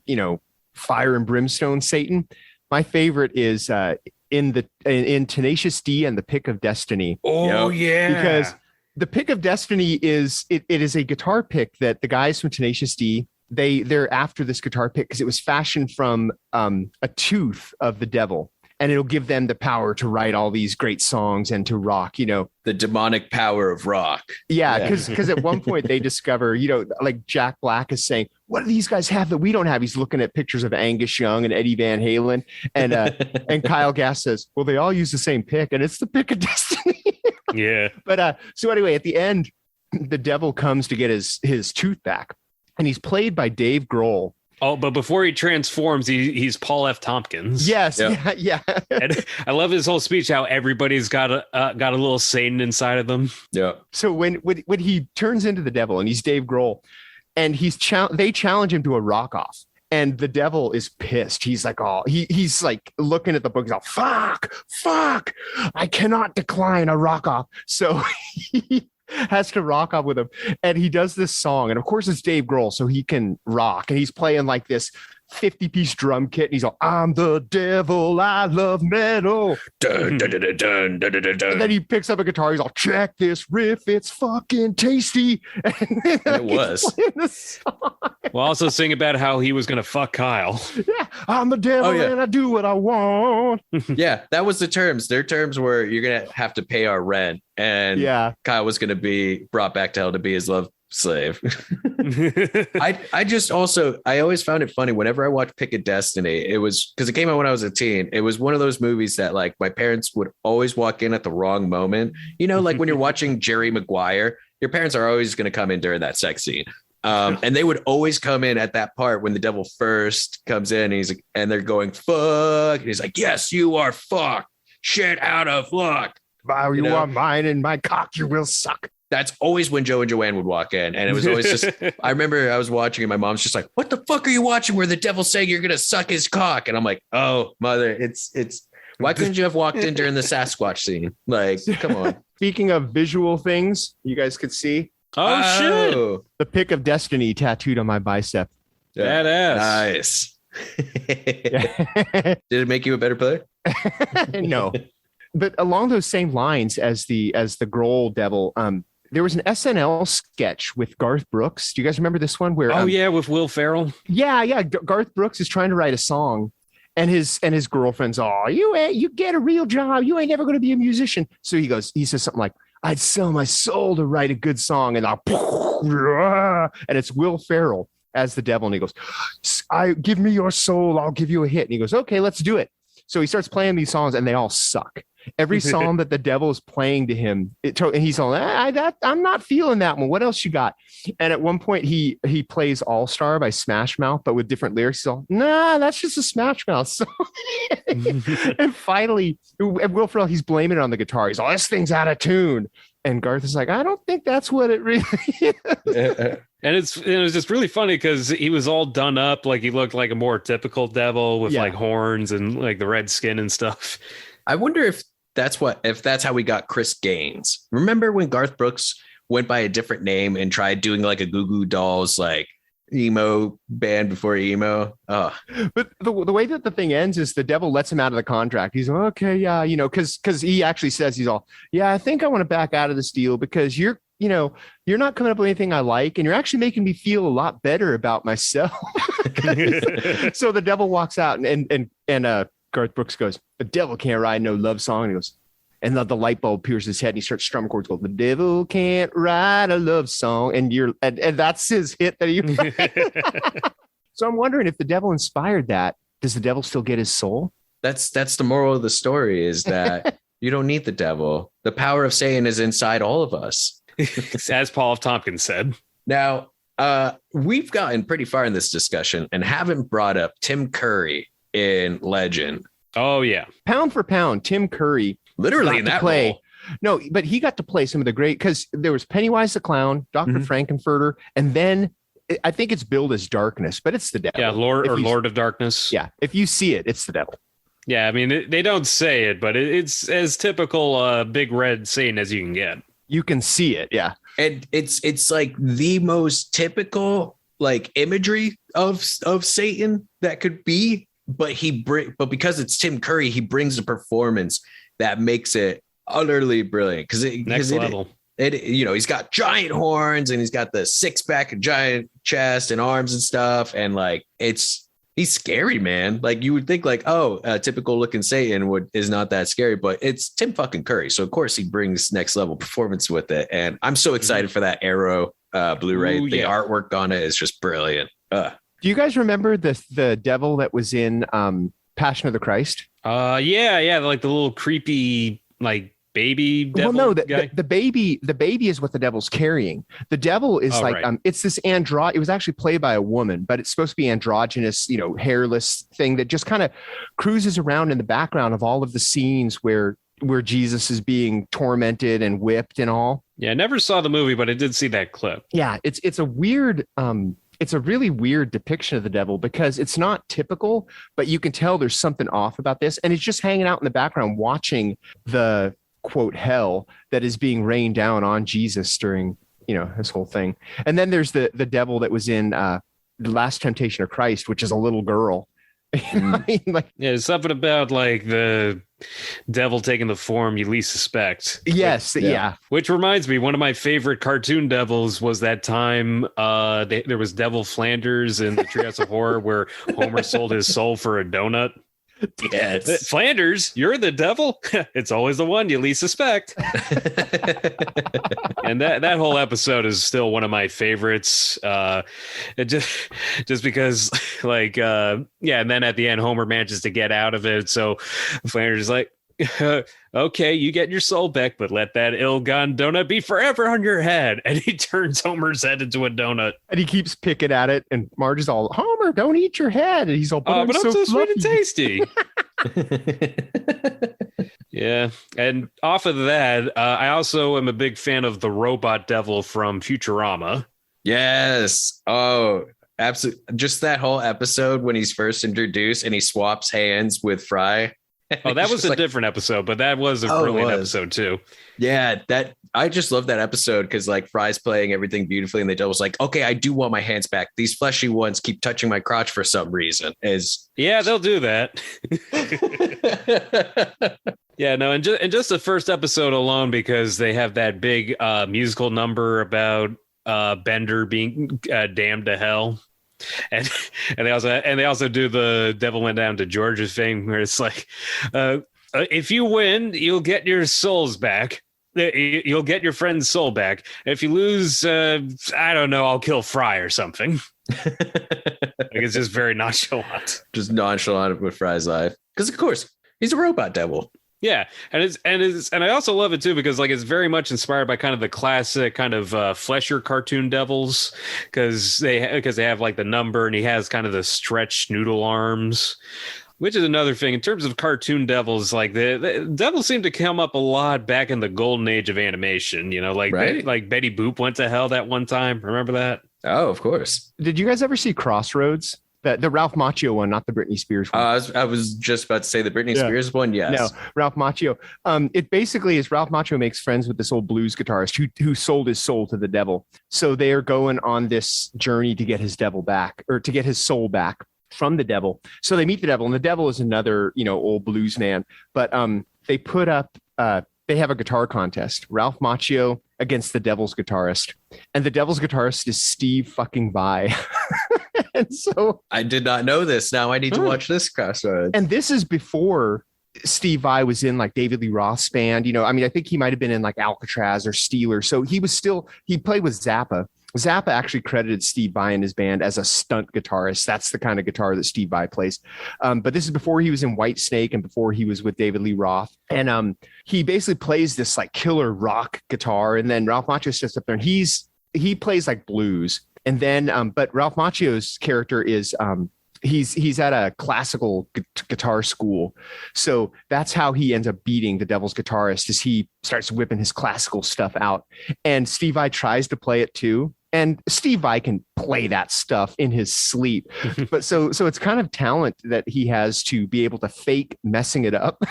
fire and brimstone Satan, my favorite is in Tenacious D and the Pick of Destiny. Oh yeah, because the Pick of Destiny is it is a guitar pick that the guys from Tenacious D they're after this guitar pick because it was fashioned from a tooth of the devil, and it'll give them the power to write all these great songs and to rock, the demonic power of rock. Yeah, because at one point they discover, like Jack Black is saying, what do these guys have that we don't have? He's looking at pictures of Angus Young and Eddie Van Halen. And and Kyle Gass says, well, they all use the same pick, and it's the Pick of Destiny. Yeah. But so anyway, at the end, the devil comes to get his tooth back, and he's played by Dave Grohl. Oh, but before he transforms, he's Paul F. Tompkins. Yes, yep. yeah. And I love his whole speech, how everybody's got a little Satan inside of them. Yeah. So when he turns into the devil and he's Dave Grohl, and they challenge him to a rock off, and the devil is pissed. He's like, he's like looking at the book. He's all, fuck, I cannot decline a rock off. So he has to rock off with him, and he does this song, and of course it's Dave Grohl, so he can rock, and he's playing like this 50-piece drum kit, and he's all, I'm the devil, I love metal. Dun, dun, dun, dun, dun, dun, dun, dun. And then he picks up a guitar, he's all, check this riff, it's fucking tasty. And it was. We'll also sing about how he was going to fuck Kyle. Yeah, I'm the devil and I do what I want. Yeah, that was the terms. Their terms were, you're going to have to pay our rent. And Kyle was going to be brought back to hell to be his love slave. I always found it funny whenever I watched Pick of Destiny. It was because it came out when I was a teen. It was one of those movies that like my parents would always walk in at the wrong moment. Like when you're watching Jerry Maguire, your parents are always going to come in during that sex scene. And they would always come in at that part when the devil first comes in, and he's like, and they're going, fuck. And he's like, yes, you are fucked. Shit out of luck. While you are mine and my cock you will suck. That's always when Joe and Joanne would walk in. And it was always just, I remember I was watching and my mom's just like, what the fuck are you watching where the devil's saying you're going to suck his cock? And I'm like, oh, mother, it's, why couldn't you have walked in during the Sasquatch scene? Like, come on. Speaking of visual things you guys could see. Oh, shit. The Pick of Destiny tattooed on my bicep. Yeah. Badass. Nice. Did it make you a better player? No. But along those same lines as the Grohl devil, there was an SNL sketch with Garth Brooks. Do you guys remember this one? Where with Will Ferrell? Yeah. Garth Brooks is trying to write a song, his girlfriend's, oh, you get a real job. You ain't never going to be a musician. So he says something like, I'd sell my soul to write a good song. And and it's Will Ferrell as the devil. And he goes, give me your soul. I'll give you a hit. And he goes, okay, let's do it. So he starts playing these songs and they all suck. Every song that the devil is playing to him, and he's all, I'm not feeling that one. What else you got? And at one point he plays All Star by Smash Mouth, but with different lyrics. He's all, nah, that's just a Smash Mouth song. And finally, Will Ferrell, he's blaming it on the guitar. He's all, this thing's out of tune. And Garth is like, I don't think that's what it really is. And it was just really funny because he was all done up. Like he looked like a more typical devil with like horns and like the red skin and stuff. I wonder if that's how we got Chris Gaines. Remember when Garth Brooks went by a different name and tried doing like a Goo Goo Dolls, like emo band before emo? Oh. But the way that the thing ends is the devil lets him out of the contract. He's like, okay, yeah, because he actually says, he's all, yeah, I think I want to back out of this deal because you're not coming up with anything I like, and you're actually making me feel a lot better about myself. So the devil walks out, and Garth Brooks goes, the devil can't write no love song. And he goes, and the light bulb pierces his head, and he starts strumming chords. Goes, the devil can't write a love song, and that's his hit that he. So I'm wondering if the devil inspired that. Does the devil still get his soul? That's the moral of the story, is that you don't need the devil. The power of Satan is inside all of us. As Paul F. Tompkins said. Now, we've gotten pretty far in this discussion and haven't brought up Tim Curry in Legend. Oh, yeah. Pound for pound, Tim Curry. Literally in that role. No, but he got to play some of the great, because there was Pennywise the Clown, Dr. Frankenfurter, and then I think it's billed as Darkness, but it's the devil. Yeah, Lord of Darkness. Yeah, if you see it, it's the devil. Yeah, I mean, they don't say it, but it's as typical big red Satan as you can get. You can see it, yeah. And it's like the most typical like imagery of Satan that could be, but because it's Tim Curry, he brings a performance that makes it utterly brilliant. Because next level. He's got giant horns and he's got the six-pack and giant chest and arms and stuff, and like he's scary, man. Like you would think like, a typical looking Satan is not that scary, but it's Tim fucking Curry. So of course he brings next level performance with it. And I'm so excited for that Arrow Blu-ray. Ooh, the yeah. artwork on it is just brilliant. Do you guys remember the devil that was in Passion of the Christ? Yeah. Like the little creepy, like baby devil. Well, no, guy. the baby is what the devil's carrying. The devil is it's this it was actually played by a woman, but it's supposed to be androgynous, hairless thing that just kind of cruises around in the background of all of the scenes where Jesus is being tormented and whipped and all. Yeah, I never saw the movie, but I did see that clip. Yeah, it's a weird it's a really weird depiction of the devil because it's not typical, but you can tell there's something off about this, and it's just hanging out in the background watching the quote hell that is being rained down on Jesus during this whole thing. And then there's the devil that was in The Last Temptation of Christ, which is a little girl. It's something about like the devil taking the form you least suspect. Yes, yeah. Which reminds me, one of my favorite cartoon devils was that time there was Devil Flanders in the Treehouse of Horror where Homer sold his soul for a donut. Yes. Flanders, you're the devil. It's always the one you least suspect. And that whole episode is still one of my favorites. It just because and then at the end Homer manages to get out of it. So Flanders is like, okay, you get your soul back, but let that ill-gone donut be forever on your head. And he turns Homer's head into a donut. And he keeps picking at it. And Marge is all, Homer, don't eat your head. And he's all, but I'm so sweet and tasty. Yeah. And off of that, I also am a big fan of the robot devil from Futurama. Yes. Oh, absolutely. Just that whole episode when he's first introduced and he swaps hands with Fry. Oh, that was a different episode, but that was a brilliant episode too. Yeah, I just love that episode because like Fry's playing everything beautifully, and the devil's like, "Okay, I do want my hands back. These fleshy ones keep touching my crotch for some reason." Yeah, they'll do that. Yeah, no, and just the first episode alone, because they have that big musical number about Bender being damned to hell. and they also do the Devil Went Down to Georgia thing where it's like, if you win, you'll get your souls back. You'll get your friend's soul back. If you lose, I don't know, I'll kill Fry or something. Like, it's just very nonchalant. Just nonchalant with Fry's life. Because of course, he's a robot devil. Yeah, and I also love it too because like it's very much inspired by kind of the classic kind of Flesher cartoon devils because they have like the number and he has kind of the stretched noodle arms, which is another thing in terms of cartoon devils. Like the devils seem to come up a lot back in the golden age of animation. You know, like right? like Betty Boop went to hell that one time. Remember that? Oh, of course. Did you guys ever see Crossroads? The Ralph Macchio one, not the Britney Spears one. I was just about to say the Britney Spears one. Yes. No, Ralph Macchio. It basically is Ralph Macchio makes friends with this old blues guitarist who sold his soul to the devil. So they are going on this journey to get his devil back or to get his soul back from the devil. So they meet the devil, and the devil is another, old blues man. But they put up, they have a guitar contest. Ralph Macchio against the devil's guitarist, and the devil's guitarist is Steve fucking Vai. And so I did not know this. Now I need to watch this Crossroads. And this is before Steve Vai was in like David Lee Roth's band. I think he might have been in like Alcatraz or Steeler. So he played with Zappa. Zappa actually credited Steve Vai in his band as a stunt guitarist. That's the kind of guitar that Steve Vai plays. But this is before he was in Whitesnake and before he was with David Lee Roth. And he basically plays this like killer rock guitar. And then Ralph Macchio sits up there and he plays like blues. And then, but Ralph Macchio's character is he's at a classical guitar school, so that's how he ends up beating the devil's guitarist. Is he starts whipping his classical stuff out, and Steve Vai tries to play it too. And Steve Vai can play that stuff in his sleep, but so it's kind of talent that he has to be able to fake messing it up.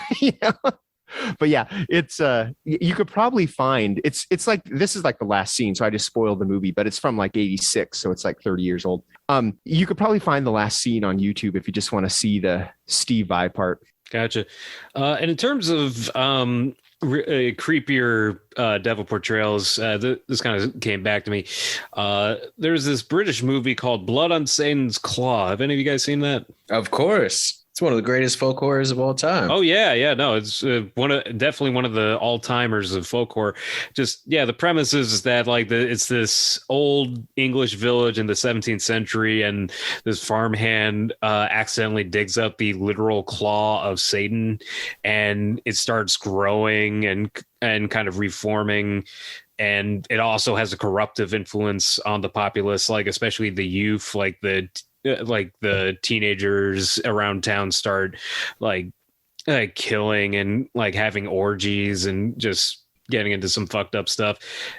But yeah, it's you could probably find it's like this is like the last scene, so I just spoiled the movie, but it's from like 86, so it's like 30 years old. You could probably find the last scene on YouTube if you just want to see the Steve Vai part. Gotcha. And in terms of creepier devil portrayals, this kind of came back to me. There's this British movie called Blood on Satan's Claw. Have any of you guys seen that? Of course. It's one of the greatest folk horrors of all time. Oh yeah, no, it's definitely one of the all timers of folk horror. Just the premise is that like it's this old English village in the 17th century, and this farmhand accidentally digs up the literal claw of Satan, and it starts growing and kind of reforming. And it also has a corruptive influence on the populace, like especially the youth, like the teenagers around town start like killing and like having orgies and just getting into some fucked up stuff.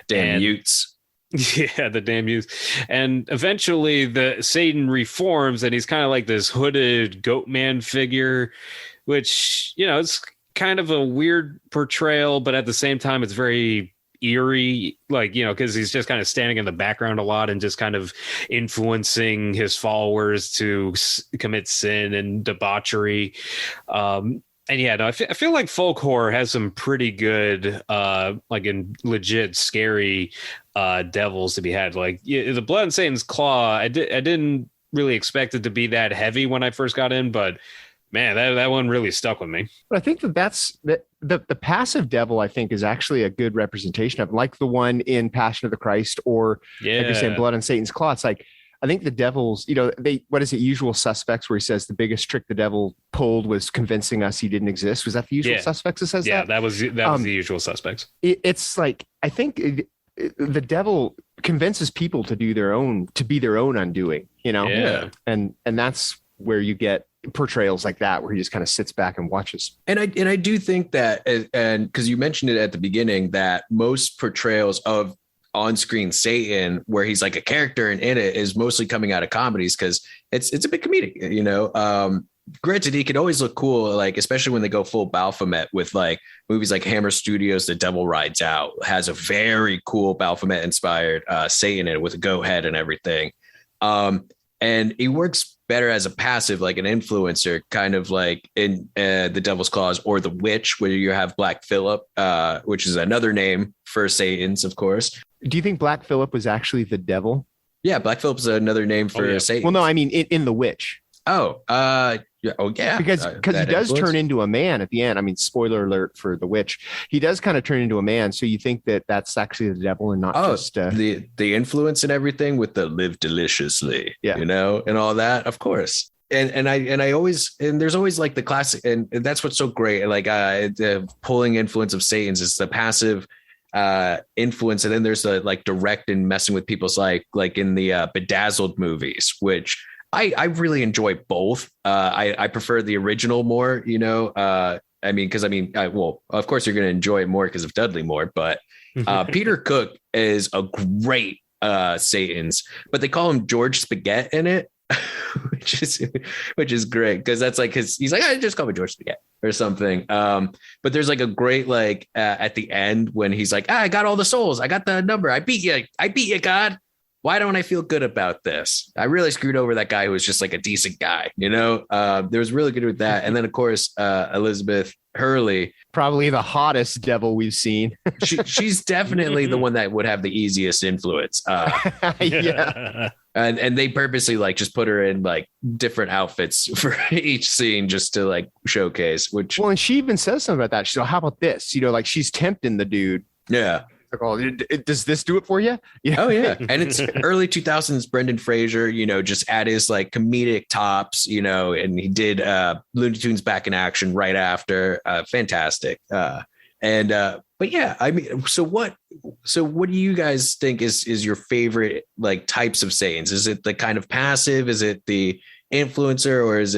Damn Utes. Yeah, the damn youth. And eventually the Satan reforms, and he's kind of like this hooded goat man figure, which, it's kind of a weird portrayal, but at the same time, it's very eerie, like, because he's just kind of standing in the background a lot and just kind of influencing his followers to commit sin and debauchery. I feel like folk horror has some pretty good, like in legit scary devils to be had. Like the Blood and Satan's Claw, I didn't really expect it to be that heavy when I first got in, but man, that one really stuck with me. But I think that's the passive devil, I think, is actually a good representation of, like the one in Passion of the Christ, or like you're saying, Blood on Satan's Claw. It's like, I think the devils, what is it? Usual Suspects, where he says the biggest trick the devil pulled was convincing us he didn't exist. Was that the Usual Suspects that says that? Yeah, that was the Usual Suspects. It's like, I think the devil convinces people to be their own undoing, Yeah. And that's where you get portrayals like that, where he just kind of sits back and watches. And I do think that, and because you mentioned it at the beginning, that most portrayals of on-screen Satan, where he's like a character and in it, is mostly coming out of comedies, because it's a bit comedic, Granted, he could always look cool, like especially when they go full Baphomet with like movies like Hammer Studios' The Devil Rides Out has a very cool Baphomet inspired Satan in it with a goat head and everything. And he works better as a passive, like an influencer, kind of like in The Devil's Claws or The Witch, where you have Black Phillip, which is another name for Satan's, of course. Do you think Black Phillip was actually the devil? Yeah, Black Phillip's another name for Satan. Well, no, I mean in The Witch. Yeah. Because he does turn into a man at the end. I mean, spoiler alert for The Witch. He does kind of turn into a man. So you think that that's actually the devil and not just the influence and everything with the live deliciously, you know, and all that, of course. And I always, and there's always like the classic, and that's what's so great. Like the pulling influence of Satan's is the passive influence, and then there's the like direct and messing with people's like in the Bedazzled movies, which I really enjoy both. I prefer the original more, you know. Well, of course you're going to enjoy it more because of Dudley Moore, but Peter Cook is a great Satan's, but they call him George Spaghetti in it. which is great because that's like he's like, I just call me George Spaghetti or something. But there's like a great like at the end when he's like, I got all the souls, I got the number, I beat you, God. Why don't I feel good about this? I really screwed over that guy who was just like a decent guy, you know. There was really good with that, and then of course Elizabeth Hurley, probably the hottest devil we've seen. she's definitely the one that would have the easiest influence. Yeah. And they purposely like just put her in like different outfits for each scene just to like showcase, which. Well, and she even says something about that. She's like, how about this? You know, like she's tempting the dude. Yeah. Like, oh, does this do it for you? Yeah. Oh, yeah. And it's early 2000s Brendan Fraser, you know, just at his like comedic tops, you know, and he did Looney Tunes Back in Action right after. Fantastic. But yeah, I mean, so what do you guys think is your favorite like types of Satans? Is it the kind of passive? Is it the influencer, or is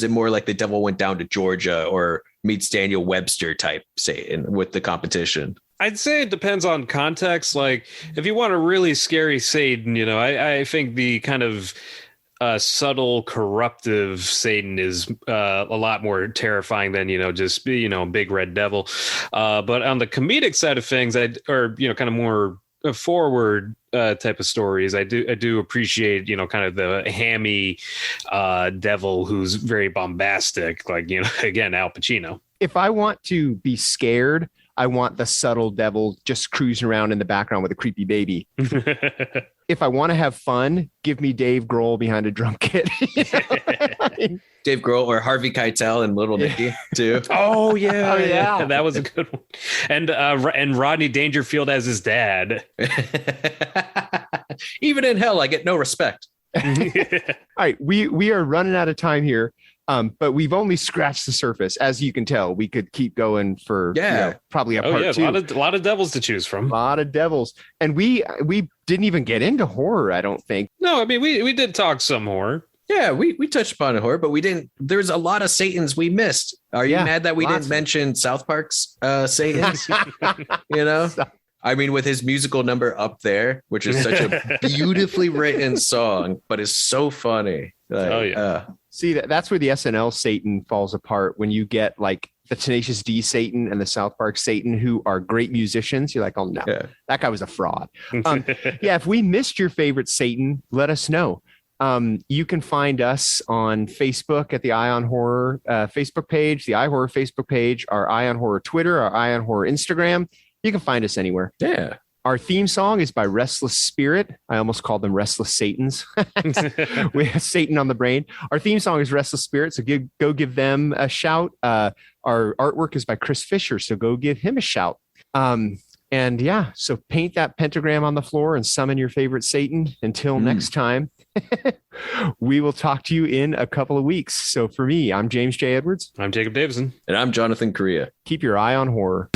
it more like the devil went down to Georgia or meets Daniel Webster type Satan with the competition? I'd say it depends on context. Like if you want a really scary Satan, you know, I think the kind of subtle corruptive Satan is a lot more terrifying than, you know, just, you know, big red devil. But on the comedic side of things, kind of more forward type of stories, I do appreciate, you know, kind of the hammy devil who's very bombastic, like, you know, again, Al Pacino. If I want to be scared, I want the subtle devil just cruising around in the background with a creepy baby. If I want to have fun, give me Dave Grohl behind a drum kit. Dave Grohl or Harvey Keitel and Little Nicky too. Oh yeah, that was a good one. And Rodney Dangerfield as his dad. Even in hell, I get no respect. All right, we are running out of time here. But we've only scratched the surface. As you can tell, we could keep going for probably a part two. A lot of devils to choose from. A lot of devils. And we didn't even get into horror, I don't think. No, I mean, we did talk some horror. Yeah, we touched upon horror, but we didn't. There's a lot of Satans we missed. Are you mad that we didn't mention South Park's Satans? You know? I mean, with his musical number Up There, which is such a beautifully written song, but is so funny. Like, see, that's where the SNL Satan falls apart when you get like the Tenacious D Satan and the South Park Satan, who are great musicians. You're like, oh no, that guy was a fraud. If we missed your favorite Satan, let us know. You can find us on Facebook at the Eye on Horror Facebook page, the iHorror Facebook page, our Eye on Horror Twitter, our Eye on Horror Instagram. You can find us anywhere. Yeah. Our theme song is by Restless Spirit. I almost called them Restless Satans. We have Satan on the brain. Our theme song is Restless Spirit, so go give them a shout. Our artwork is by Chris Fisher, so go give him a shout. So paint that pentagram on the floor and summon your favorite Satan. Until next time, we will talk to you in a couple of weeks. So for me, I'm James J. Edwards. I'm Jacob Davison. And I'm Jonathan Correa. Keep your eye on horror.